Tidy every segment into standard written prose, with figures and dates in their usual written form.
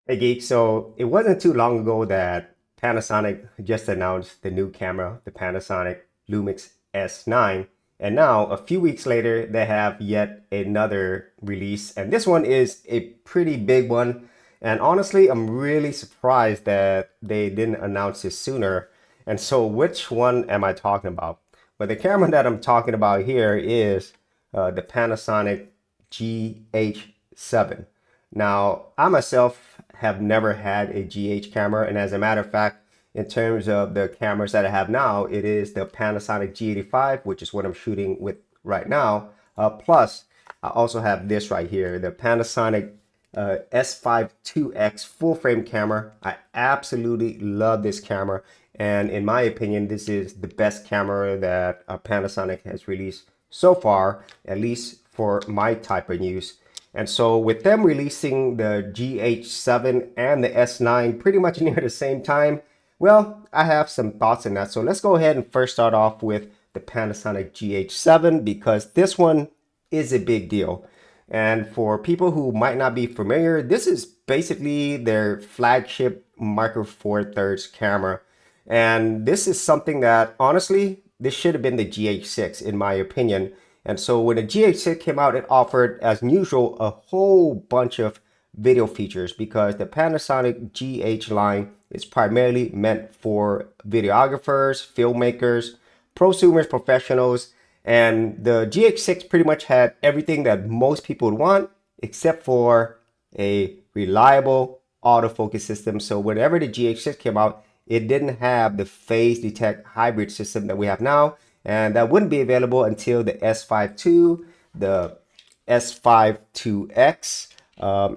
Hey Geek, so it wasn't too long ago that Panasonic just announced the new camera, the Panasonic Lumix S9, and now a few weeks later they have yet another release, and this one is a pretty big one. And honestly, I'm really surprised that they didn't announce this sooner. And so, which one am I talking about? But the camera that I'm talking about here is the Panasonic GH7. Now, I myself have never had a GH camera, and as a matter of fact, in terms of the cameras that I have now, it is the Panasonic G85, which is what I'm shooting with right now. Plus, I also have this right here, the Panasonic S5 2X full frame camera. I absolutely love this camera, and in my opinion, this is the best camera that Panasonic has released so far, at least for my type of use. And so with them releasing the GH7 and the S9 pretty much near the same time, well, I have some thoughts on that. So let's go ahead and first start off with the Panasonic GH7 because this one is a big deal. And for people who might not be familiar, this is basically their flagship Micro Four Thirds camera. And this is something that honestly, this should have been the GH6 in my opinion. And so when the GH6 came out, it offered, as usual, a whole bunch of video features because the Panasonic GH line is primarily meant for videographers, filmmakers, prosumers, professionals, and the GH6 pretty much had everything that most people would want except for a reliable autofocus system. So whenever the GH6 came out, it didn't have the phase detect hybrid system that we have now, and that wouldn't be available until the S5 II, the S5 IIX,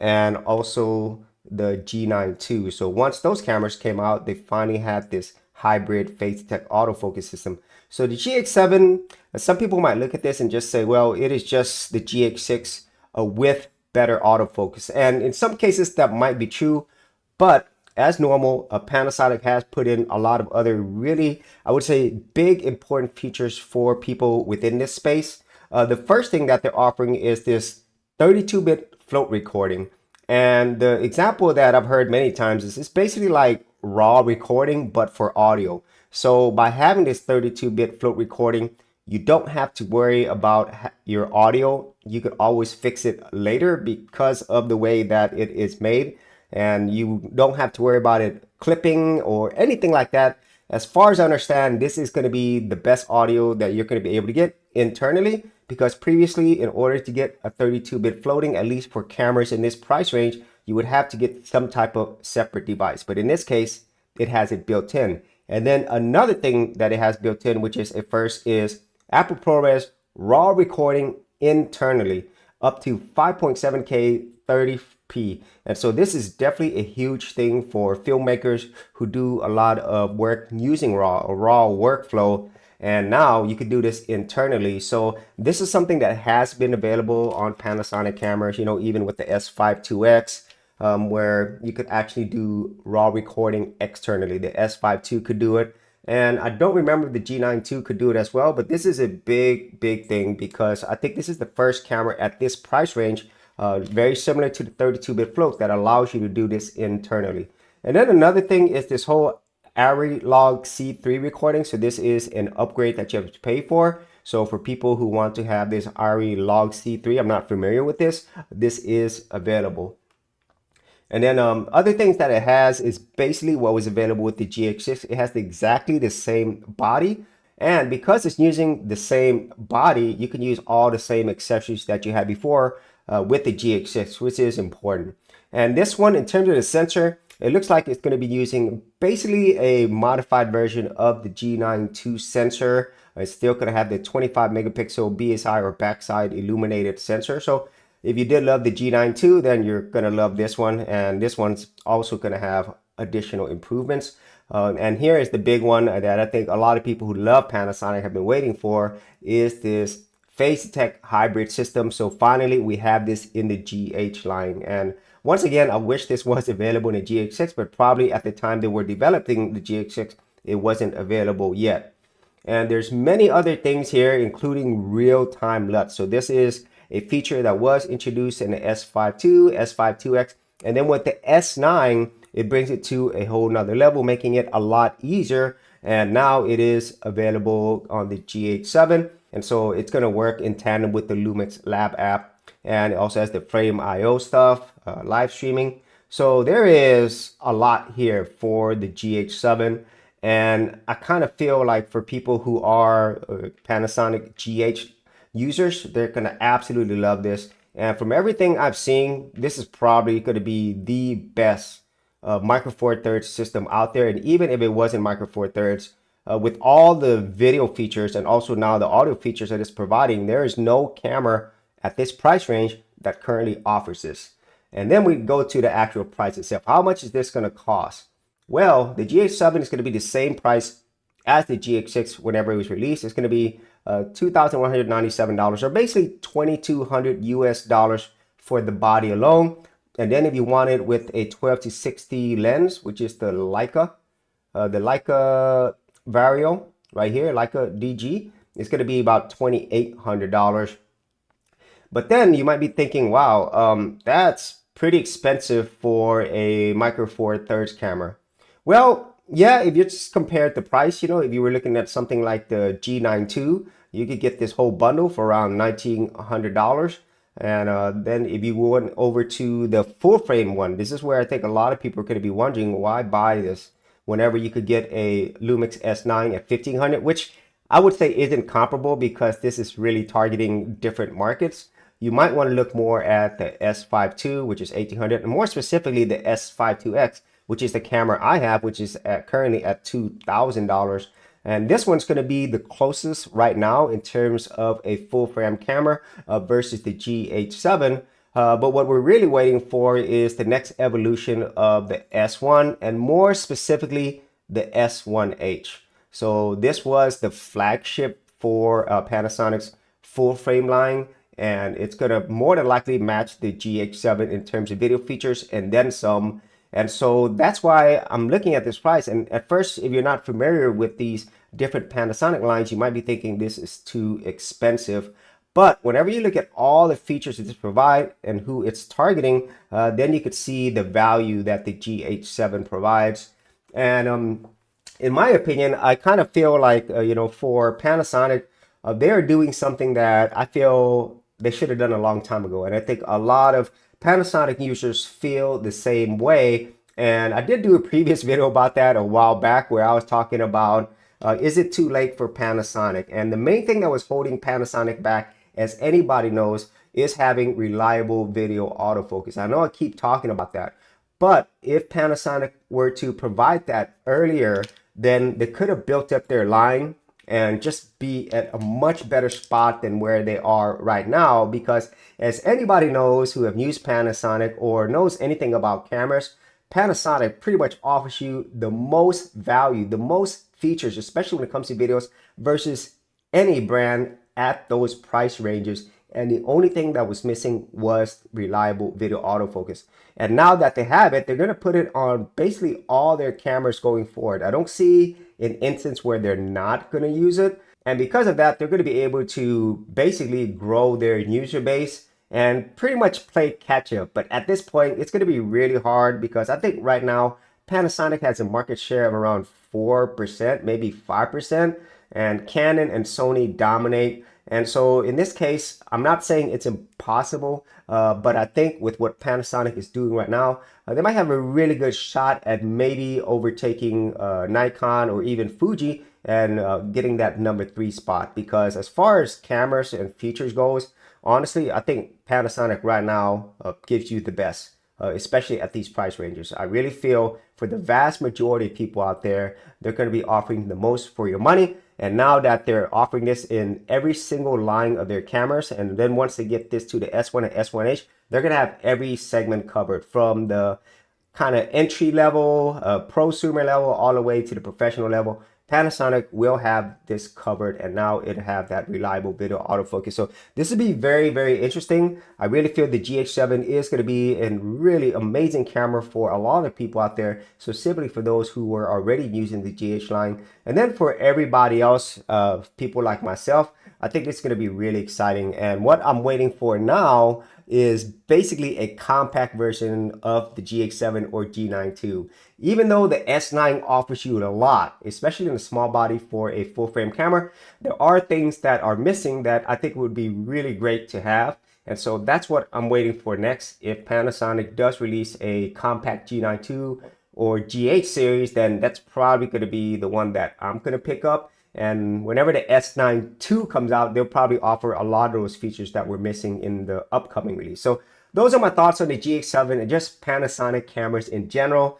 and also the G9 II. So once those cameras came out, they finally had this hybrid phase detect autofocus system. So the GH7, some people might look at this and just say, well, it is just the GH6 with better autofocus. And in some cases that might be true, but as normal, Panasonic has put in a lot of other really, I would say, big important features for people within this space. The first thing that they're offering is this 32-bit float recording. And the example that I've heard many times is it's basically like raw recording, but for audio. So by having this 32-bit float recording, you don't have to worry about your audio. You could always fix it later because of the way that it is made. And you don't have to worry about it clipping or anything like that. As far as I understand, this is going to be the best audio that you're going to be able to get internally because previously, in order to get a 32-bit floating, at least for cameras in this price range, you would have to get some type of separate device. But in this case, it has it built in. And then another thing that it has built in, which is a first, is Apple ProRes raw recording internally up to 5.7K 30p. And so this is definitely a huge thing for filmmakers who do a lot of work using raw workflow. And now you could do this internally. So this is something that has been available on Panasonic cameras, you know, even with the S5 IIX, where you could actually do raw recording externally. The S5 II could do it. And I don't remember the G9 II could do it as well, but this is a big thing because I think this is the first camera at this price range, very similar to the 32-bit float, that allows you to do this internally. And then another thing is this whole ARRI log C3 recording. So this is an upgrade that you have to pay for. So for people who want to have this ARRI log C3, I'm not familiar with this, this is available. And then other things that it has is basically what was available with the GH6. It has exactly the same body. And because it's using the same body, you can use all the same accessories that you had before with the GH6, which is important. And this one, in terms of the sensor, it looks like it's going to be using basically a modified version of the G9 II sensor. It's still going to have the 25 megapixel BSI or backside illuminated sensor. So if you did love the G9 II, then you're going to love this one. And this one's also going to have additional improvements. And here is the big one that I think a lot of people who love Panasonic have been waiting for, is this phase detect hybrid system. So finally, we have this in the GH line. And once again, I wish this was available in the GH6, but probably at the time they were developing the GH6, it wasn't available yet. And there's many other things here, including real-time LUT. So this is a feature that was introduced in the S5 II, S5 IIX, And then with the S9, it brings it to a whole nother level, making it a lot easier. And now it is available on the GH7. And so it's going to work in tandem with the Lumix Lab app. And it also has the Frame IO stuff, live streaming. So there is a lot here for the GH7. And I kind of feel like for people who are Panasonic GH users, they're going to absolutely love this. And from everything I've seen, this is probably going to be the best Micro Four Thirds system out there. And even if it wasn't Micro Four Thirds, with all the video features and also now the audio features that it's providing, there is no camera at this price range that currently offers this. And then we go to the actual price itself. How much is this going to cost? Well, the GH7 is going to be the same price as the GH6 whenever it was released. It's going to be $2,197, or basically $2,200 US for the body alone. And then if you want it with a 12-60 lens, which is the Leica Vario right here, Leica DG, it's going to be about $2,800. But then you might be thinking, wow, that's pretty expensive for a Micro Four Thirds camera. Well, yeah, if you just compared the price, you know, if you were looking at something like the G9 II, you could get this whole bundle for around $1,900. And then if you went over to the full frame one, this is where I think a lot of people are going to be wondering, why buy this whenever you could get a Lumix S9 at $1,500, which I would say isn't comparable because this is really targeting different markets. You might want to look more at the S5 II, which is $1,800, and more specifically the S5 IIX, which is the camera I have, which is currently at $2,000. And this one's going to be the closest right now in terms of a full frame camera versus the GH7. But what we're really waiting for is the next evolution of the S1, and more specifically the S1H. So this was the flagship for Panasonic's full frame line, and it's going to more than likely match the GH7 in terms of video features and then some. And so that's why I'm looking at this price. And at first, if you're not familiar with these different Panasonic lines, you might be thinking this is too expensive. But whenever you look at all the features that this provides and who it's targeting, then you could see the value that the GH7 provides. And in my opinion, I kind of feel like, you know, for Panasonic, they're doing something that I feel they should have done a long time ago. And I think a lot of Panasonic users feel the same way. And I did do a previous video about that a while back where I was talking about, is it too late for Panasonic? And the main thing that was holding Panasonic back, as anybody knows, is having reliable video autofocus. I know I keep talking about that, but if Panasonic were to provide that earlier, then they could have built up their line and just be at a much better spot than where they are right now. Because as anybody knows who have used Panasonic or knows anything about cameras, Panasonic pretty much offers you the most value, the most features, especially when it comes to videos, versus any brand at those price ranges. And the only thing that was missing was reliable video autofocus. And now that they have it, they're going to put it on basically all their cameras going forward. I don't see an instance where they're not going to use it. And because of that, they're going to be able to basically grow their user base and pretty much play catch up. But at this point, it's going to be really hard because I think right now, Panasonic has a market share of around 4%, maybe 5%, and Canon and Sony dominate. And so in this case, I'm not saying it's impossible, but I think with what Panasonic is doing right now, they might have a really good shot at maybe overtaking Nikon or even Fuji and getting that #3 spot. Because as far as cameras and features goes, honestly, I think Panasonic right now gives you the best. Especially at these price ranges. I really feel for the vast majority of people out there, they're going to be offering the most for your money. And now that they're offering this in every single line of their cameras, and then once they get this to the S1 and S1H, they're going to have every segment covered, from the kind of entry level, prosumer level, all the way to the professional level. Panasonic will have this covered, and now it'll have that reliable video autofocus. So this will be very, very interesting. I really feel the GH7 is going to be a really amazing camera for a lot of people out there, specifically for those who were already using the GH line. And then for everybody else, people like myself, I think it's going to be really exciting. And what I'm waiting for now is basically a compact version of the GH7 or G9 II. Even though the S9 offers you a lot, especially in the small body for a full frame camera, there are things that are missing that I think would be really great to have. And so that's what I'm waiting for next. If Panasonic does release a compact G9 II or GH series, then that's probably going to be the one that I'm going to pick up. And whenever the S9 II comes out, they'll probably offer a lot of those features that we're missing in the upcoming release. So those are my thoughts on the GH7 and just Panasonic cameras in general.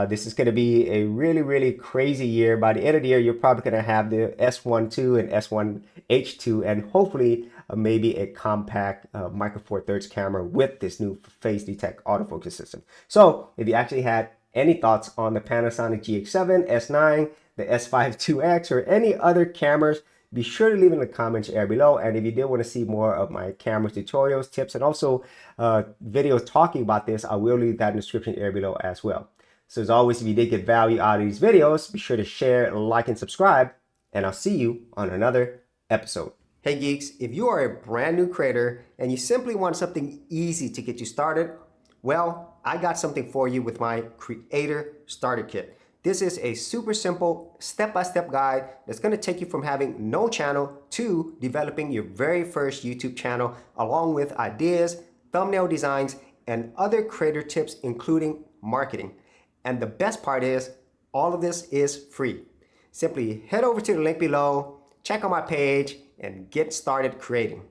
This is going to be a really, really crazy year. By the end of the year, you're probably going to have the S1 II and S1H2 and hopefully maybe a compact micro four thirds camera with this new phase detect autofocus system. So if you actually had any thoughts on the Panasonic GH7, S9, the S5 IIX, or any other cameras, be sure to leave in the comments area below. And if you did want to see more of my camera tutorials, tips, and also videos talking about this, I will leave that in the description area below as well. So as always, if you did get value out of these videos, be sure to share, like, and subscribe, and I'll see you on another episode. Hey geeks, if you are a brand new creator and you simply want something easy to get you started, well, I got something for you with my Creator Starter Kit. This is a super simple step-by-step guide that's going to take you from having no channel to developing your very first YouTube channel, along with ideas, thumbnail designs, and other creator tips, including marketing. And the best part is, all of this is free. Simply head over to the link below, check out my page, and get started creating.